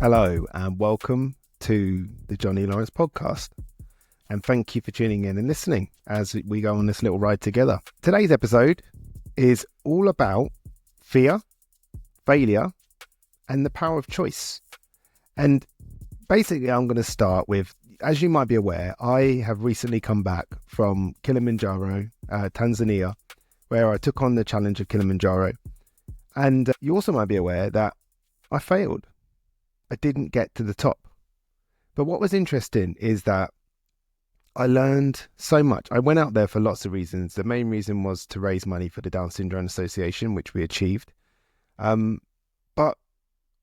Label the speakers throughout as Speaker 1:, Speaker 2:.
Speaker 1: Hello and welcome to the Johnny Lawrence podcast. And thank you for tuning in and listening as we go on this little ride together. Today's episode is all about fear, failure, and the power of choice. And basically, I'm going to start with, as you might be aware, I have recently come back from Kilimanjaro, Tanzania, where I took on the challenge of Kilimanjaro. And you also might be aware that I failed. I didn't get to the top. But what was interesting is that I learned so much. I went out there for lots of reasons. The main reason was to raise money for the Down Syndrome Association, which we achieved. But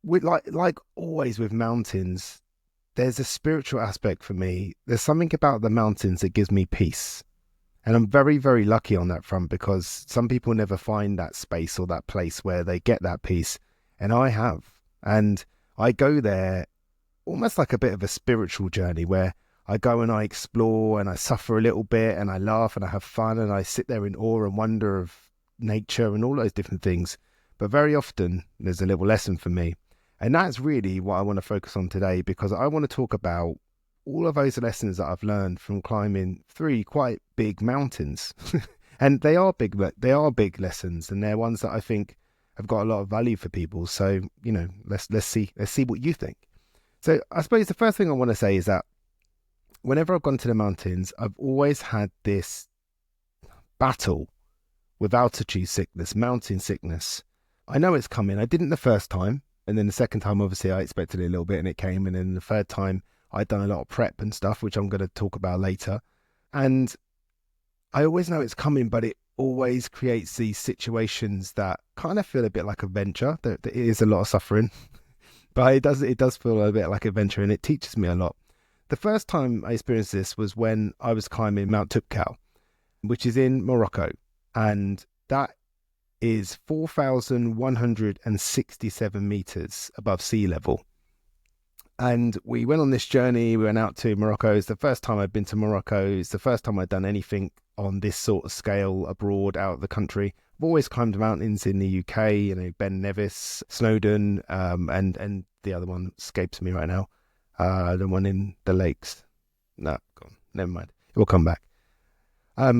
Speaker 1: with like always with mountains, there's a spiritual aspect for me. There's something about the mountains that gives me peace. And I'm very, very lucky on that front because some people never find that space or that place where they get that peace. And I have. And I go there almost like a bit of a spiritual journey where I go and I explore and I suffer a little bit and I laugh and I have fun and I sit there in awe and wonder of nature and all those different things. But very often there's a little lesson for me. And that's really what I want to focus on today, because I want to talk about all of those lessons that I've learned from climbing 3 quite big mountains. And they are big lessons, and they're ones that I think have got a lot of value for people. So, let's see what you think. So I suppose the first thing I want to say is that whenever I've gone to the mountains, I've always had this battle with altitude sickness, mountain sickness. I know it's coming. I didn't the first time. And then the second time, obviously, I expected it a little bit and it came. And then the third time, I'd done a lot of prep and stuff, which I'm going to talk about later. And I always know it's coming, but it always creates these situations that kind of feel a bit like a venture. There is a lot of suffering, but it does feel a bit like a venture, and it teaches me a lot. The first time I experienced this was when I was climbing Mount Toubkal, which is in Morocco, and that is 4,167 meters above sea level. And we went on this journey. We went out to Morocco. It's the first time I'd been to Morocco. It's the first time I'd done anything on this sort of scale abroad, out of the country. I've always climbed mountains in the UK, Ben Nevis, Snowdon, and the other one escapes me right now. The one in the lakes. No, gone. Never mind. It will come back.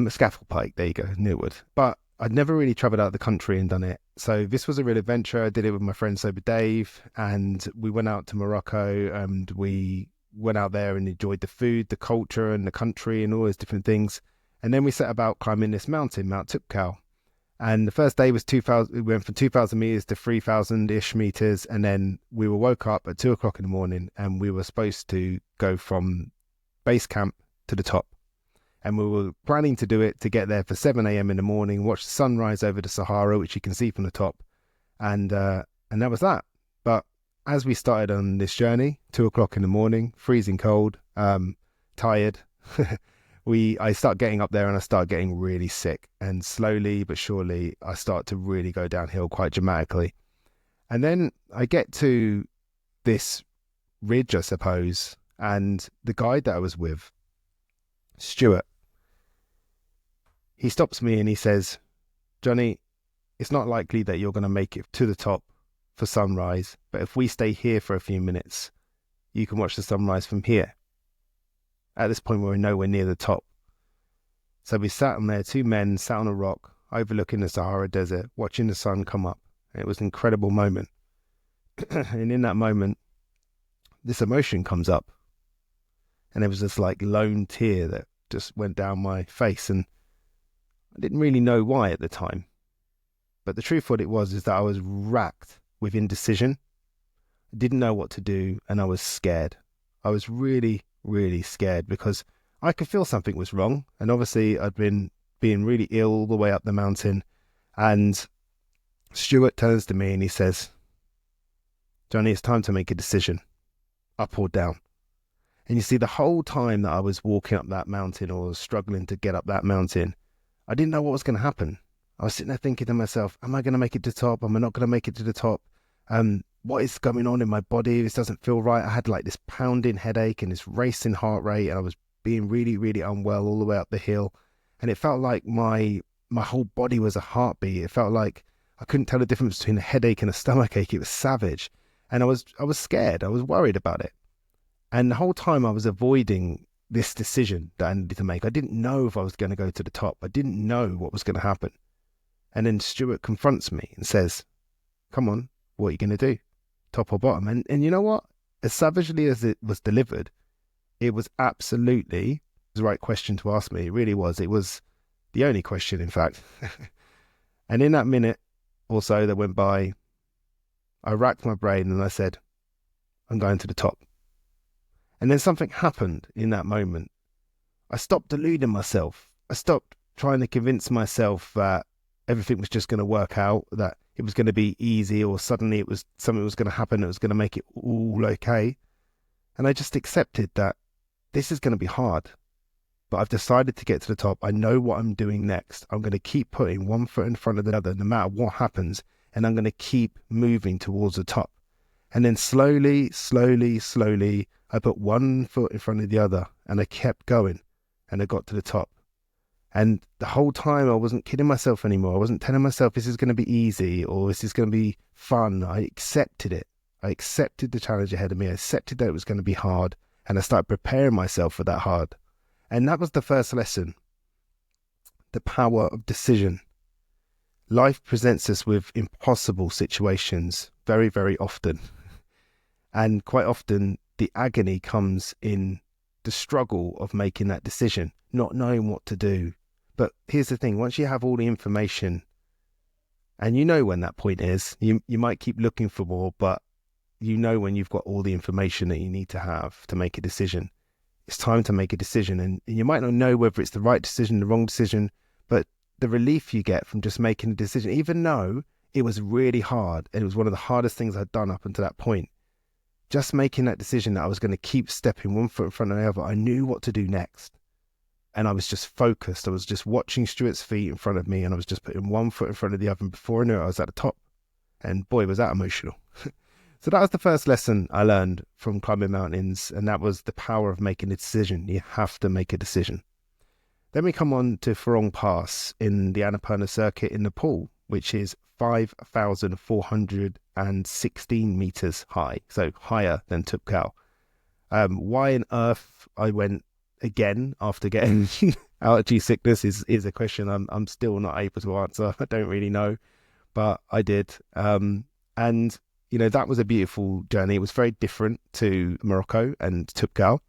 Speaker 1: Scaffold Pike, there you go, Nearwood. But I'd never really travelled out of the country and done it. So this was a real adventure. I did it with my friend Sober Dave, and we went out to Morocco, and we went out there and enjoyed the food, the culture and the country and all those different things. And then we set about climbing this mountain, Mount Toubkal. And the first day was 2,000. We went from 2,000 meters to 3,000-ish meters. And then we were woke up at 2 o'clock in the morning, and we were supposed to go from base camp to the top. And we were planning to do it to get there for 7 a.m. in the morning, watch the sunrise over the Sahara, which you can see from the top. And that was that. But as we started on this journey, 2 o'clock in the morning, freezing cold, tired, I start getting up there and I start getting really sick. And slowly but surely, I start to really go downhill quite dramatically. And then I get to this ridge, I suppose, and the guide that I was with, Stuart, he stops me and he says, "Johnny, it's not likely that you're going to make it to the top for sunrise, but if we stay here for a few minutes, you can watch the sunrise from here." At this point, we were nowhere near the top. So we sat on there, 2 men sat on a rock, overlooking the Sahara Desert, watching the sun come up. And it was an incredible moment. And in that moment, this emotion comes up. And there was this lone tear that just went down my face. And I didn't really know why at the time. But the truth of what it was is that I was racked with indecision. I didn't know what to do, and I was scared. I was really, really scared because I could feel something was wrong. And obviously I'd been being really ill all the way up the mountain. And Stuart turns to me and he says, "Johnny, it's time to make a decision, up or down." And you see, the whole time that I was walking up that mountain or was struggling to get up that mountain, I didn't know what was going to happen. I was sitting there thinking to myself, am I going to make it to the top? Am I not going to make it to the top? What is going on in my body? This doesn't feel right. I had this pounding headache and this racing heart rate, and I was being really, really unwell all the way up the hill. And it felt like my whole body was a heartbeat. It felt like I couldn't tell the difference between a headache and a stomachache. It was savage. And I was scared. I was worried about it. And the whole time I was avoiding this decision that I needed to make. I didn't know if I was going to go to the top. I didn't know what was going to happen. And then Stuart confronts me and says, come on, what are you going to do? Top or bottom? And you know what? As savagely as it was delivered, it was absolutely the right question to ask me. It really was. It was the only question, in fact. And in that minute or so that went by, I racked my brain and I said, I'm going to the top. And then something happened in that moment. I stopped deluding myself. I stopped trying to convince myself that everything was just going to work out, that it was going to be easy, or suddenly it was something was going to happen that was going to make it all okay. And I just accepted that this is going to be hard, but I've decided to get to the top. I know what I'm doing next. I'm going to keep putting one foot in front of the other, no matter what happens, and I'm going to keep moving towards the top. And then slowly, I put one foot in front of the other, and I kept going, and I got to the top. And the whole time I wasn't kidding myself anymore. I wasn't telling myself this is going to be easy or this is going to be fun. I accepted it. I accepted the challenge ahead of me. I accepted that it was going to be hard, and I started preparing myself for that hard. And that was the first lesson. The power of decision. Life presents us with impossible situations very, very often. And quite often the agony comes in the struggle of making that decision, not knowing what to do. But here's the thing, once you have all the information, and you know when that point is, you might keep looking for more, but you know when you've got all the information that you need to have to make a decision. It's time to make a decision, and you might not know whether it's the right decision, the wrong decision, but the relief you get from just making a decision, even though it was really hard, and it was one of the hardest things I'd done up until that point, just making that decision that I was going to keep stepping one foot in front of the other, I knew what to do next. And I was just focused. I was just watching Stuart's feet in front of me, and I was just putting one foot in front of the other. And before I knew it, I was at the top. And boy, was that emotional. So that was the first lesson I learned from climbing mountains. And that was the power of making a decision. You have to make a decision. Then we come on to Phrong Pass in the Annapurna circuit in Nepal, which is 5,416 meters high. So higher than Tupkal. Why on earth I went again after getting altitude sickness is a question I'm still not able to answer. I don't really know, but I did. And you know, that was a beautiful journey. It was very different to Morocco and Tupkal. It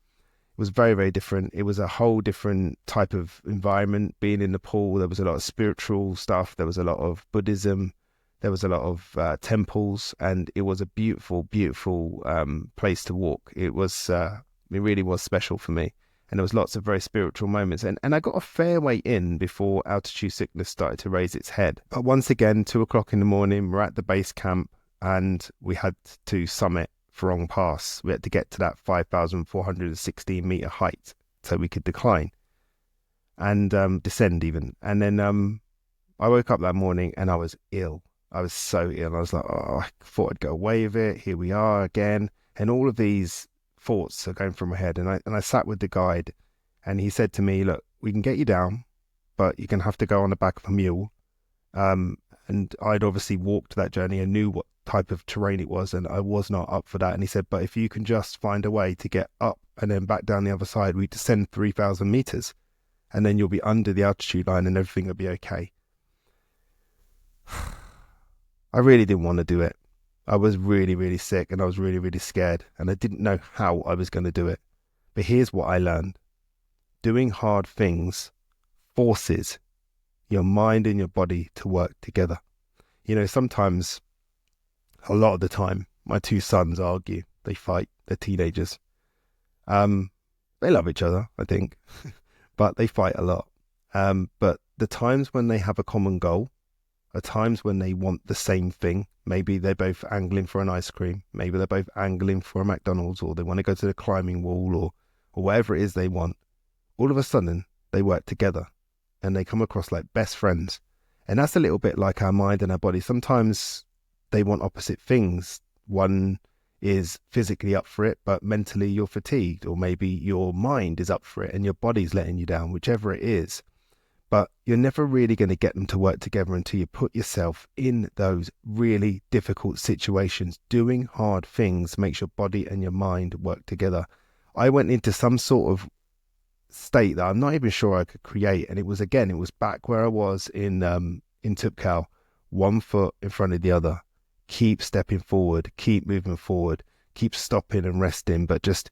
Speaker 1: was very, very different. It was a whole different type of environment. Being in Nepal, there was a lot of spiritual stuff. There was a lot of Buddhism. There was a lot of temples, and it was a beautiful, beautiful place to walk. It really was special for me. And there was lots of very spiritual moments. And I got a fair way in before altitude sickness started to raise its head. But once again, 2:00 in the morning, we're at the base camp, and we had to summit Phrong Pass. We had to get to that 5,416 meter height so we could decline and descend even. And then I woke up that morning and I was ill. I was so ill. I was like, oh, I thought I'd go away with it. Here we are again. And all of these thoughts are going through my head. And I sat with the guide, and he said to me, look, we can get you down, but you're going to have to go on the back of a mule. And I'd obviously walked that journey and knew what type of terrain it was, and I was not up for that. And he said, but if you can just find a way to get up and then back down the other side, we descend 3,000 meters, and then you'll be under the altitude line and everything will be okay. I really didn't want to do it. I was really, really sick, and I was really, really scared, and I didn't know how I was going to do it. But here's what I learned. Doing hard things forces your mind and your body to work together. You know, sometimes, a lot of the time, my two sons argue. They fight. They're teenagers. They love each other, I think, but they fight a lot. But the times when they have a common goal are times when they want the same thing. Maybe they're both angling for an ice cream. Maybe they're both angling for a McDonald's, or they want to go to the climbing wall, or whatever it is they want. All of a sudden, they work together and they come across like best friends. And that's a little bit like our mind and our body. Sometimes they want opposite things. One is physically up for it, but mentally you're fatigued, or maybe your mind is up for it and your body's letting you down, whichever it is. But you're never really going to get them to work together until you put yourself in those really difficult situations. Doing hard things makes your body and your mind work together. I went into some sort of state that I'm not even sure I could create. And it was back where I was in Tupcal, one foot in front of the other. Keep stepping forward, keep moving forward, keep stopping and resting. But just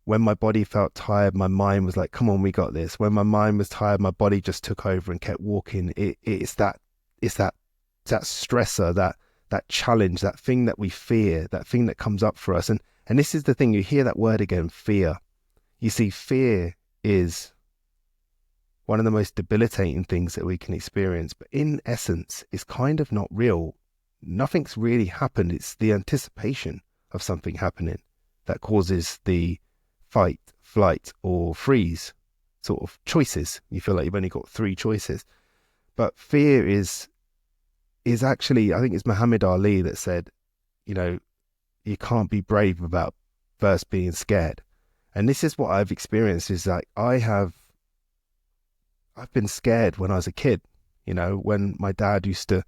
Speaker 1: when my body felt tired, my mind was like, come on, we got this. When my mind was tired, my body just took over and kept walking. It's that stressor, that challenge, that thing that we fear, that thing that comes up for us. And this is the thing, you hear that word again, fear. You see, fear is one of the most debilitating things that we can experience, but in essence, it's kind of not real. Nothing's really happened. It's the anticipation of something happening that causes the fight, flight, or freeze sort of choices. You feel like you've only got 3 choices. But fear is actually, I think it's Muhammad Ali that said, you can't be brave without first being scared. And this is what I've experienced, is like I've been scared when I was a kid, when my dad used to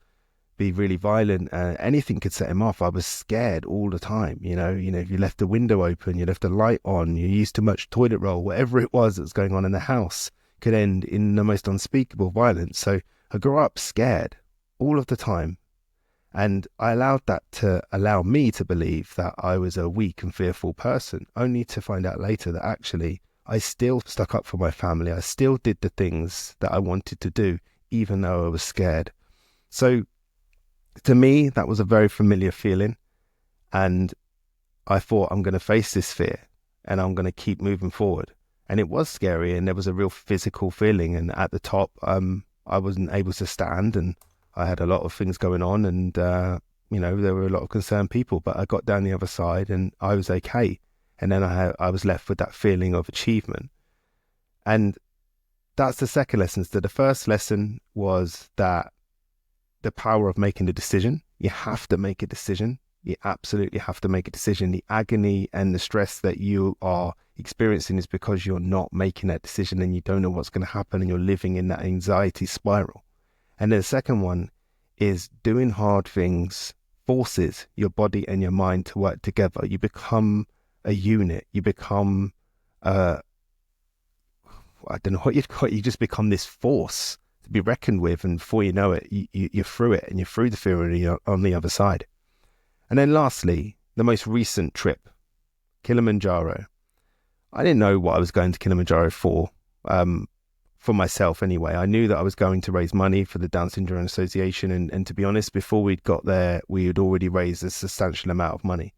Speaker 1: be really violent, anything could set him off. I was scared all the time. If you left the window open, you left the light on, you used too much toilet roll, whatever it was that was going on in the house could end in the most unspeakable violence. So I grew up scared all of the time. And I allowed that to allow me to believe that I was a weak and fearful person, only to find out later that actually I still stuck up for my family. I still did the things that I wanted to do, even though I was scared. So to me, that was a very familiar feeling. And I thought, I'm going to face this fear and I'm going to keep moving forward. And it was scary, and there was a real physical feeling. And at the top, I wasn't able to stand, and I had a lot of things going on, and there were a lot of concerned people. But I got down the other side and I was okay. And then I was left with that feeling of achievement. And that's the second lesson. So the first lesson was that the power of making a decision. You have to make a decision. You absolutely have to make a decision. The agony and the stress that you are experiencing is because you're not making that decision and you don't know what's going to happen, and you're living in that anxiety spiral. And then the second one is doing hard things forces your body and your mind to work together. You become a unit. You become, I don't know what you'd call it. You just become this force to be reckoned with, and before you know it, you're through it, and you're through the fear and you're on the other side. And then lastly, the most recent trip, Kilimanjaro. I didn't know what I was going to Kilimanjaro for myself anyway. I knew that I was going to raise money for the Down Syndrome Association, and to be honest, before we'd got there, we had already raised a substantial amount of money.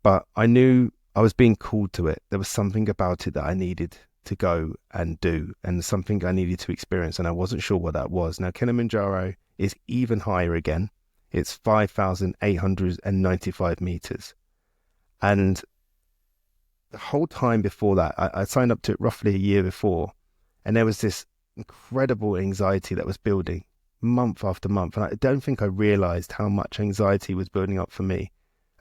Speaker 1: But I knew I was being called to it. There was something about it that I needed to go and do, and something I needed to experience, and I wasn't sure what that was. Now, Kilimanjaro is even higher again. It's 5,895 meters. And the whole time before that, I signed up to it roughly a year before, and there was this incredible anxiety that was building month after month. And I don't think I realized how much anxiety was building up for me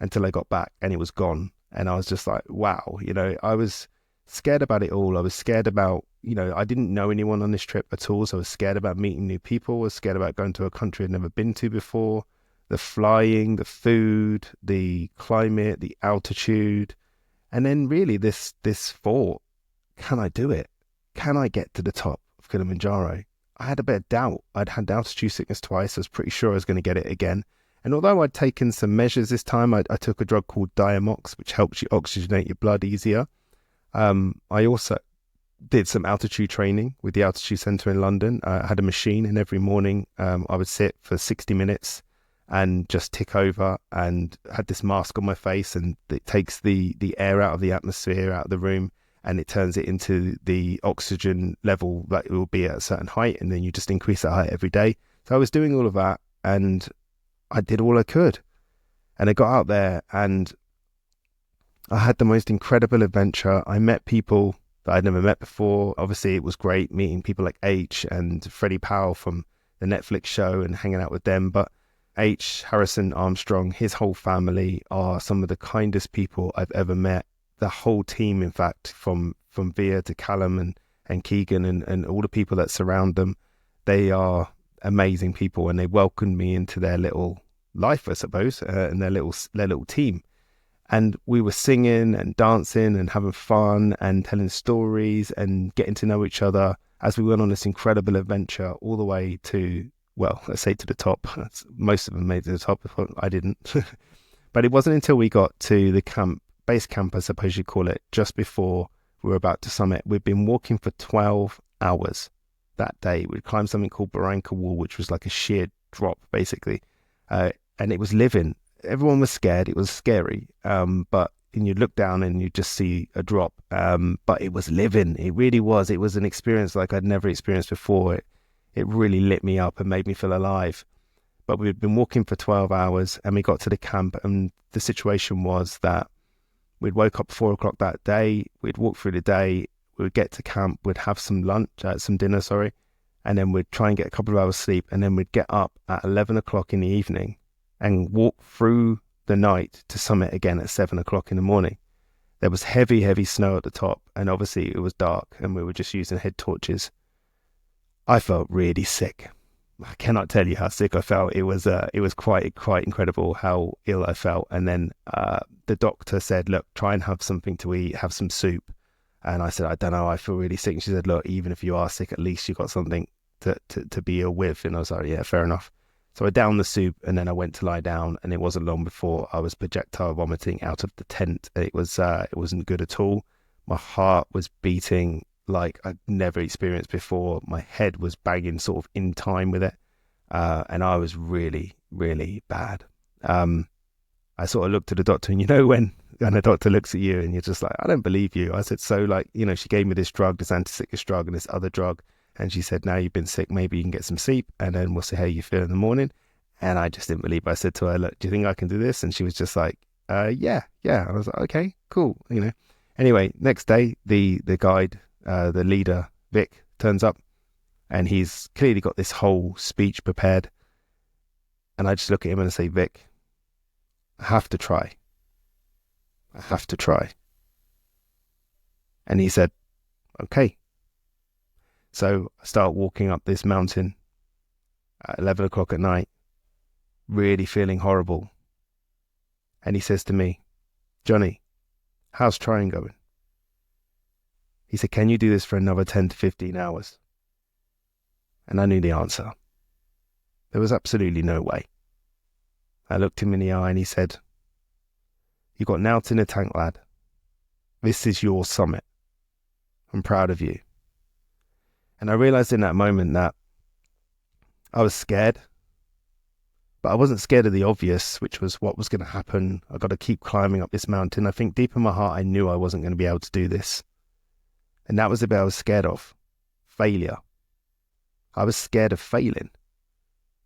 Speaker 1: until I got back and it was gone. And I was just like, wow, I was scared about it all. I was scared about, I didn't know anyone on this trip at all. So I was scared about meeting new people. I was scared about going to a country I'd never been to before. The flying, the food, the climate, the altitude. And then really this thought, can I do it? Can I get to the top of Kilimanjaro? I had a bit of doubt. I'd had altitude sickness twice. I was pretty sure I was going to get it again. And although I'd taken some measures this time, I took a drug called Diamox, which helps you oxygenate your blood easier. I also did some altitude training with the altitude center in London. I had a machine, and every morning I would sit for 60 minutes and just tick over, and had this mask on my face, and it takes the air out of the atmosphere, out of the room, and it turns it into the oxygen level that it will be at a certain height, and then you just increase that height every day. So I was doing all of that, and I did all I could. And I got out there, and I had the most incredible adventure. I met people that I'd never met before. Obviously, it was great meeting people like H and Freddie Powell from the Netflix show and hanging out with them. But H, Harrison Armstrong, his whole family are some of the kindest people I've ever met. The whole team, in fact, from Via to Callum and Keegan and all the people that surround them. They are amazing people, and they welcomed me into their little life, I suppose, and their little team. And we were singing and dancing and having fun and telling stories and getting to know each other as we went on this incredible adventure all the way to, well, let's say to the top. Most of them made it to the top. I didn't. But it wasn't until we got to the base camp, I suppose you call it, just before we were about to summit. We'd been walking for 12 hours that day. We'd climbed something called Barranca Wall, which was like a sheer drop, basically. And it was living. Everyone was scared. It was scary. But you'd look down and you'd just see a drop. But it was living. It really was. It was an experience like I'd never experienced before. It really lit me up and made me feel alive. But we'd been walking for 12 hours and we got to the camp, and the situation was that we'd woke up 4 o'clock that day. We'd walk through the day. We'd get to camp. We'd have some dinner, and then we'd try and get a couple of hours sleep. And then we'd get up at 11 o'clock in the evening and walk through the night to summit again at 7 o'clock in the morning. There was heavy, heavy snow at the top, and obviously it was dark, and we were just using head torches. I felt really sick. I cannot tell you how sick I felt. It was quite incredible how ill I felt. And then the doctor said, look, try and have something to eat, have some soup. And I said, I don't know, I feel really sick. And she said, look, even if you are sick, at least you got something to be ill with. And I was like, yeah, fair enough. So I downed the soup, and then I went to lie down, and it wasn't long before I was projectile vomiting out of the tent. It wasn't good at all. My heart was beating like I'd never experienced before. My head was banging sort of in time with it. And I was really, really bad. I sort of looked at the doctor, and when a doctor looks at you and you're just like, I don't believe you. I said, so she gave me this drug, this anti-sickness drug and this other drug. And she said, now you've been sick, maybe you can get some sleep and then we'll see how you feel in the morning. And I just didn't believe it. I said to her, look, do you think I can do this? And she was just like, yeah. I was like, okay, cool. Anyway, next day, the guide, the leader, Vic, turns up, and he's clearly got this whole speech prepared. And I just look at him and I say, Vic, I have to try. And he said, okay. So I start walking up this mountain at 11 o'clock at night, really feeling horrible. And he says to me, Johnny, how's trying going? He said, can you do this for another 10 to 15 hours? And I knew the answer. There was absolutely no way. I looked him in the eye and he said, you got knout in a tank, lad. This is your summit. I'm proud of you. And I realized in that moment that I was scared, but I wasn't scared of the obvious, which was what was going to happen. I got to keep climbing up this mountain. I think deep in my heart, I knew I wasn't going to be able to do this. And that was the bit I was scared of. Failure. I was scared of failing.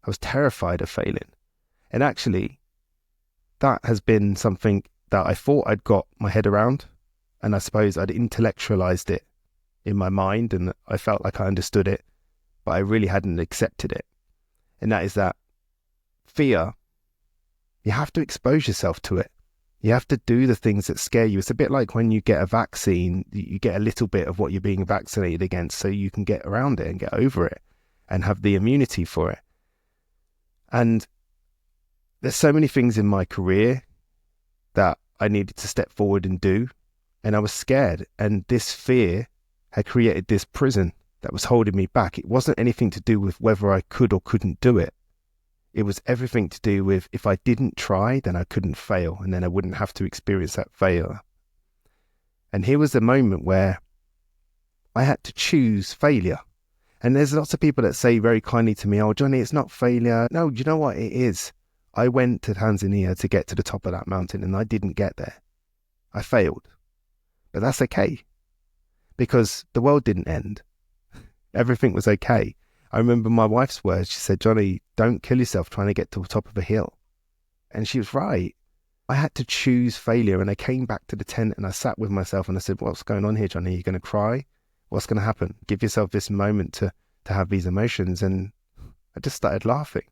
Speaker 1: I was terrified of failing. And actually, that has been something that I thought I'd got my head around, and I suppose I'd intellectualized it in my mind, and I felt like I understood it, but I really hadn't accepted it. And that is that fear, you have to expose yourself to it. You have to do the things that scare you. It's a bit like when you get a vaccine, you get a little bit of what you're being vaccinated against so you can get around it and get over it and have the immunity for it. And there's so many things in my career that I needed to step forward and do, and I was scared, and this fear had created this prison that was holding me back. It wasn't anything to do with whether I could or couldn't do it. It was everything to do with if I didn't try, then I couldn't fail, and then I wouldn't have to experience that failure. And here was the moment where I had to choose failure. And there's lots of people that say very kindly to me, oh, Johnny, it's not failure. No, do you know what it is? I went to Tanzania to get to the top of that mountain, and I didn't get there. I failed. But that's okay, because the world didn't end. Everything was okay. I remember my wife's words. She said, Johnny, don't kill yourself trying to get to the top of a hill. And she was right. I had to choose failure. And I came back to the tent and I sat with myself and I said, what's going on here, Johnny? Are you going to cry? What's going to happen? Give yourself this moment to have these emotions. And I just started laughing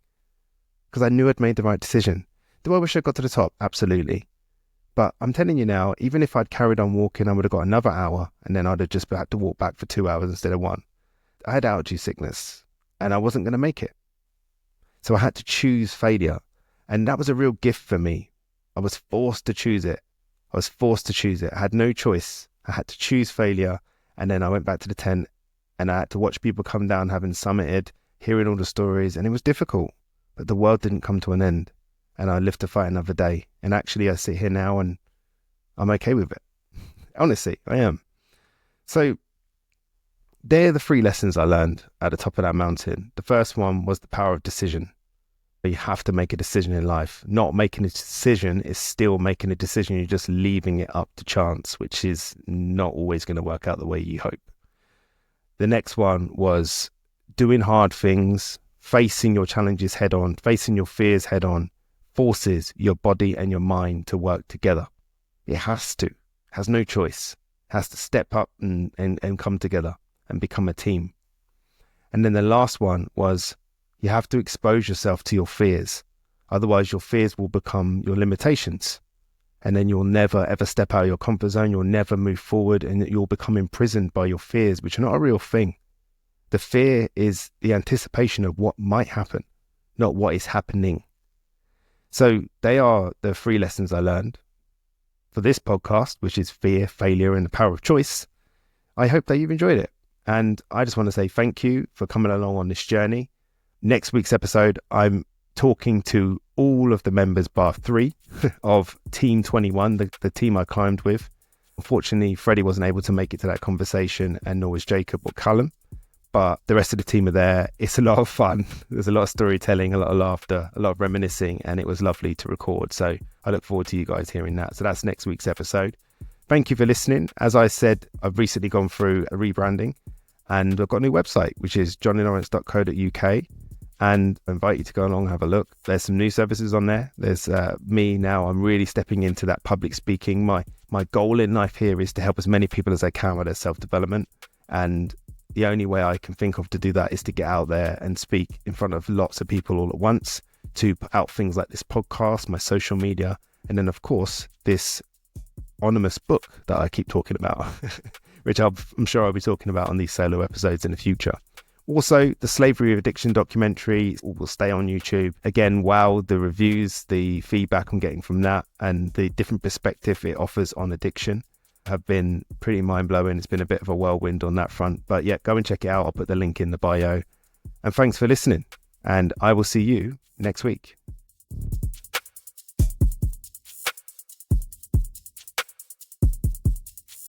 Speaker 1: because I knew I'd made the right decision. Do I wish I got to the top? Absolutely. But I'm telling you now, even if I'd carried on walking, I would have got another hour, and then I'd have just had to walk back for 2 hours instead of 1. I had allergy sickness. and I wasn't going to make it. So I had to choose failure. And that was a real gift for me. I was forced to choose it. I had no choice. I had to choose failure. And then I went back to the tent and I had to watch people come down having summited, hearing all the stories. And it was difficult, but the world didn't come to an end. And I lived to fight another day. And actually I sit here now and I'm okay with it. Honestly, I am. So they're the 3 lessons I learned at the top of that mountain. The first one was the power of decision. You have to make a decision in life. Not making a decision is still making a decision. You're just leaving it up to chance, which is not always going to work out the way you hope. The next one was doing hard things, facing your challenges head on, facing your fears head on, forces your body and your mind to work together. It has to. It has no choice. It has to step up and come together and become a team. And then the last one was you have to expose yourself to your fears. Otherwise, your fears will become your limitations. And then you'll never, ever step out of your comfort zone. You'll never move forward and you'll become imprisoned by your fears, which are not a real thing. The fear is the anticipation of what might happen, not what is happening. So they are the 3 lessons I learned for this podcast, which is fear, failure, and the power of choice. I hope that you've enjoyed it. And I just want to say thank you for coming along on this journey. Next week's episode, I'm talking to all of the members, bar 3, of Team 21, the team I climbed with. Unfortunately, Freddie wasn't able to make it to that conversation, and nor was Jacob or Callum. But the rest of the team are there. It's a lot of fun. There's a lot of storytelling, a lot of laughter, a lot of reminiscing, and it was lovely to record. So I look forward to you guys hearing that. So that's next week's episode. Thank you for listening. As I said, I've recently gone through a rebranding, and I've got a new website, which is johnnylawrence.co.uk. And I invite you to go along and have a look. There's some new services on there. There's me now. I'm really stepping into that public speaking. My goal in life here is to help as many people as I can with their self-development. And the only way I can think of to do that is to get out there and speak in front of lots of people all at once, to put out things like this podcast, my social media, and then, of course, this anonymous book that I keep talking about, which I'm sure I'll be talking about on these solo episodes in the future. Also, the Slavery of Addiction documentary will stay on YouTube. Again, wow, the reviews, the feedback I'm getting from that, and the different perspective it offers on addiction have been pretty mind-blowing. It's been a bit of a whirlwind on that front. But yeah, go and check it out. I'll put the link in the bio. And thanks for listening. And I will see you next week.